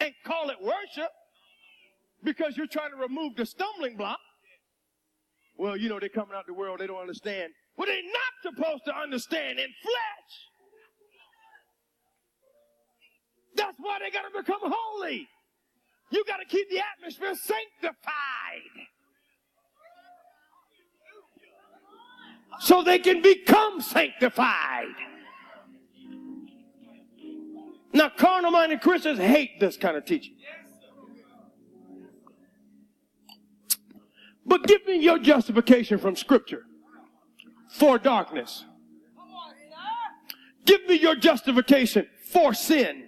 can't call it worship because you're trying to remove the stumbling block. Well, you know, they're coming out the world, they don't understand. Well, they're not supposed to understand in flesh. That's why they got to become holy. You got to keep the atmosphere sanctified so they can become sanctified. Now, carnal-minded Christians hate this kind of teaching. But give me your justification from Scripture for darkness. Give me your justification for sin.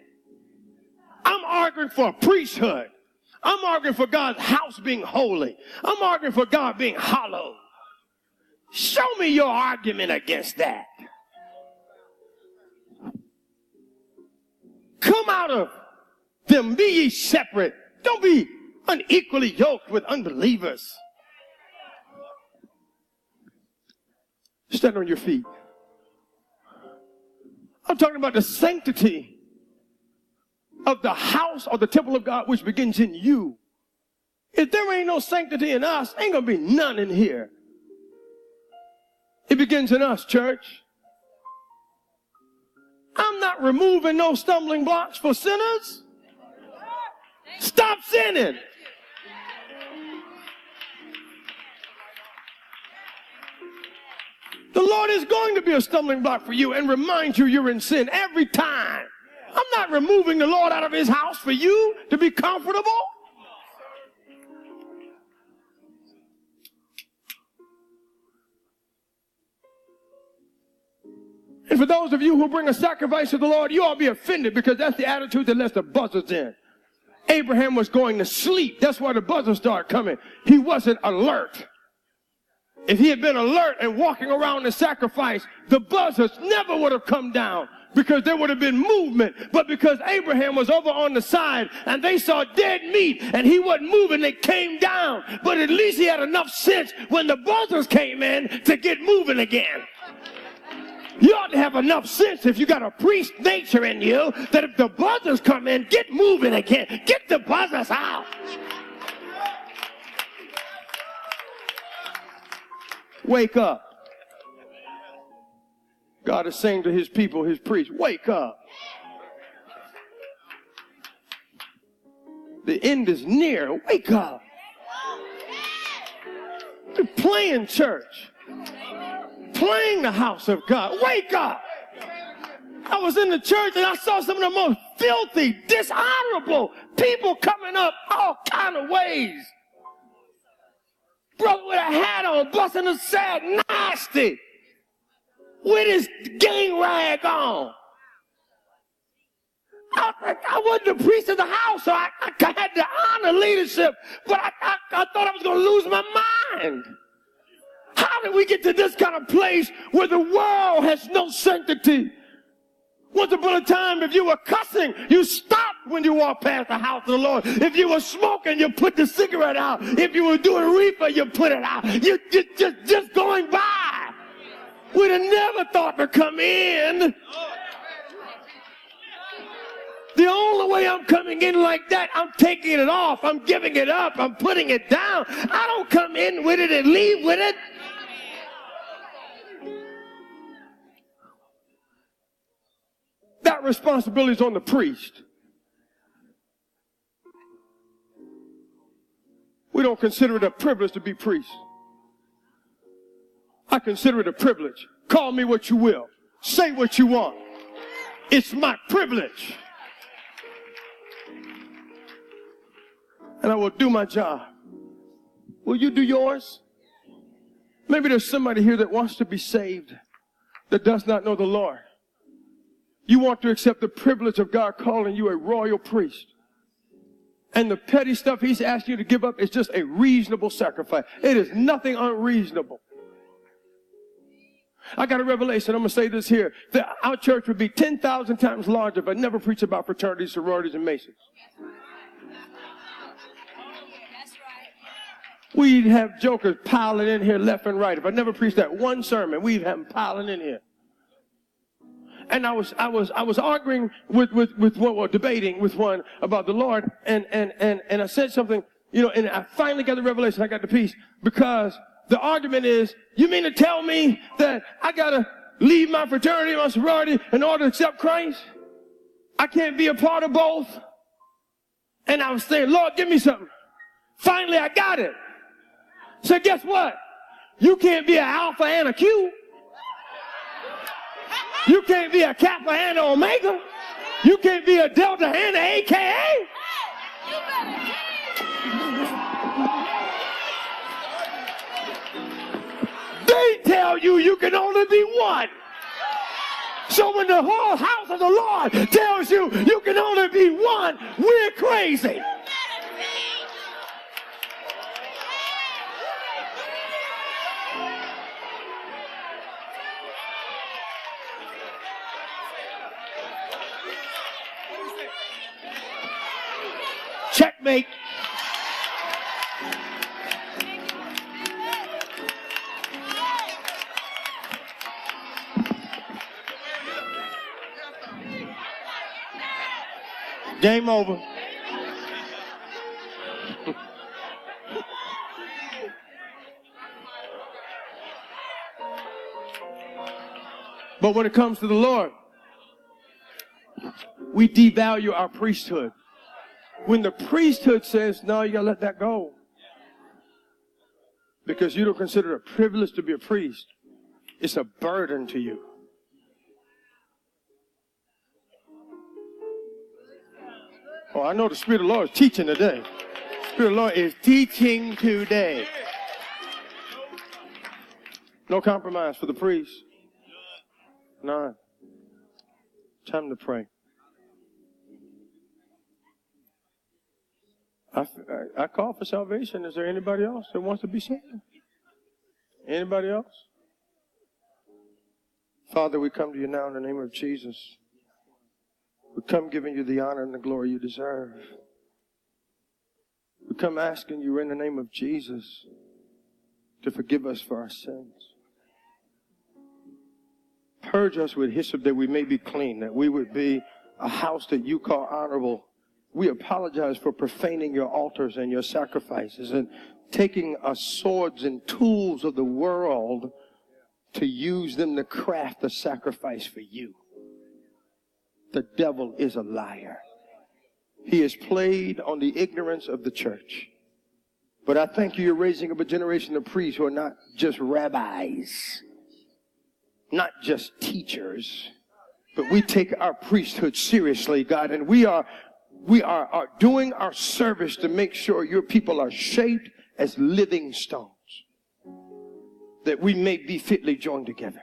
I'm arguing for priesthood. I'm arguing for God's house being holy. I'm arguing for God being hallowed. Show me your argument against that. Come out of them, be ye separate. Don't be unequally yoked with unbelievers. Stand on your feet. I'm talking about the sanctity of the house or the temple of God which begins in you. If there ain't no sanctity in us, ain't gonna be none in here. It begins in us, church. I'm not removing no stumbling blocks for sinners. Stop sinning. The Lord is going to be a stumbling block for you and remind you you're in sin every time. I'm not removing the Lord out of his house for you to be comfortable. And for those of you who bring a sacrifice to the Lord, you ought to be offended because that's the attitude that lets the buzzards in. Abraham was going to sleep. That's why the buzzards started coming. He wasn't alert. If he had been alert and walking around the sacrifice, the buzzards never would have come down because there would have been movement. But because Abraham was over on the side and they saw dead meat and he wasn't moving, they came down. But at least he had enough sense when the buzzards came in to get moving again. You ought to have enough sense if you got a priest nature in you that if the buzzards come in, get moving again. Get the buzzards out. Wake up. God is saying to his people, his priests, wake up. The end is near. Wake up. You're playing church. Playing the house of God. Wake up. I was in the church and I saw some of the most filthy, dishonorable people coming up all kind of ways. Brother with a hat on, busting a sack, nasty, with his gang rag on. I wasn't the priest of the house, so I had to honor leadership, but I thought I was going to lose my mind. How did we get to this kind of place where the world has no sanctity? Once upon a time, if you were cussing, you stopped when you walked past the house of the Lord. If you were smoking, you put the cigarette out. If you were doing reefer, you put it out. You just going by. We'd have never thought to come in. The only way I'm coming in like that, I'm taking it off. I'm giving it up. I'm putting it down. I don't come in with it and leave with it. That responsibility is on the priest. We don't consider it a privilege to be priests. I consider it a privilege. Call me what you will. Say what you want. It's my privilege. And I will do my job. Will you do yours? Maybe there's somebody here that wants to be saved that does not know the Lord. You want to accept the privilege of God calling you a royal priest. And the petty stuff he's asking you to give up is just a reasonable sacrifice. It is nothing unreasonable. I got a revelation. I'm going to say this here. That our church would be 10,000 times larger if I never preached about fraternities, sororities, and masons. We'd have jokers piling in here left and right. If I never preached that one sermon, we'd have them piling in here. and I was arguing with one, or debating with one about the Lord, and I said something, and I finally got the revelation. I got the peace, because the argument is, you mean to tell me that I gotta leave my fraternity, my sorority, in order to accept Christ? I can't be a part of both? And I was saying, Lord, give me something. Finally, I got it. So guess what? You can't be an Alpha and a Q. You can't be a Kappa and an Omega. You can't be a Delta and an AKA. They tell you can only be one. So when the whole house of the Lord tells you can only be one, we're crazy. Checkmate. Game over. But when it comes to the Lord, we devalue our priesthood. When the priesthood says, no, you gotta let that go, because you don't consider it a privilege to be a priest, it's a burden to you. Oh, I know the Spirit of the Lord is teaching today. The Spirit of the Lord is teaching today. No compromise for the priest. None. Time to pray. I call for salvation. Is there anybody else that wants to be saved? Anybody else? Father, we come to you now in the name of Jesus. We come giving you the honor and the glory you deserve. We come asking you in the name of Jesus to forgive us for our sins. Purge us with hyssop that we may be clean, that we would be a house that you call honorable. We apologize for profaning your altars and your sacrifices and taking our swords and tools of the world to use them to craft a sacrifice for you. The devil is a liar. He has played on the ignorance of the church. But I thank you, you're raising up a generation of priests who are not just rabbis, not just teachers, but we take our priesthood seriously, God, and we are doing our service to make sure your people are shaped as living stones, that we may be fitly joined together.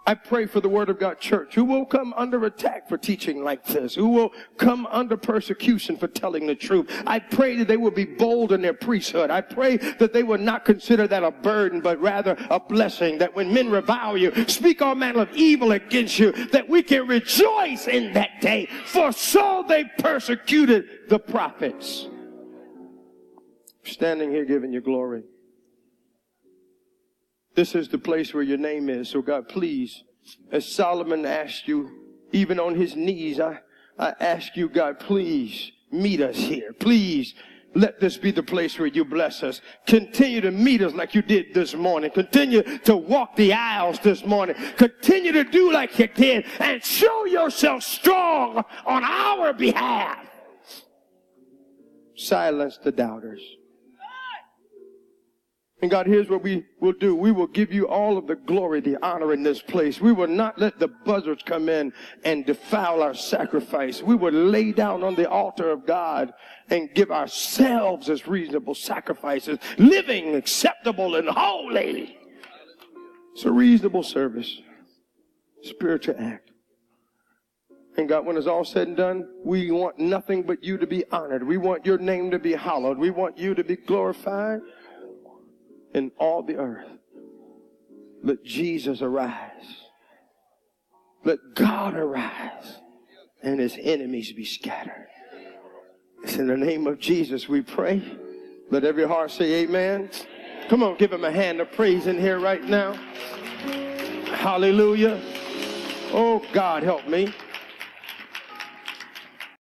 I pray for the Word of God church, who will come under attack for teaching like this, who will come under persecution for telling the truth. I pray that they will be bold in their priesthood. I pray that they will not consider that a burden, but rather a blessing, that when men revile you, speak all manner of evil against you, that we can rejoice in that day, for so they persecuted the prophets. Standing here giving you glory. This is the place where your name is. So God, please, as Solomon asked you, even on his knees, I ask you, God, please meet us here. Please let this be the place where you bless us. Continue to meet us like you did this morning. Continue to walk the aisles this morning. Continue to do like you did and show yourself strong on our behalf. Silence the doubters. And God, here's what we will do. We will give you all of the glory, the honor in this place. We will not let the buzzards come in and defile our sacrifice. We will lay down on the altar of God and give ourselves as reasonable sacrifices, living, acceptable, and holy. It's a reasonable service, spiritual act. And God, when it's all said and done, we want nothing but you to be honored. We want your name to be hallowed. We want you to be glorified in all the earth. Let Jesus arise. Let God arise and his enemies be scattered. It's in the name of Jesus we pray. Let every heart say amen. Come on, give him a hand of praise in here right now. Hallelujah. Oh, God, help me.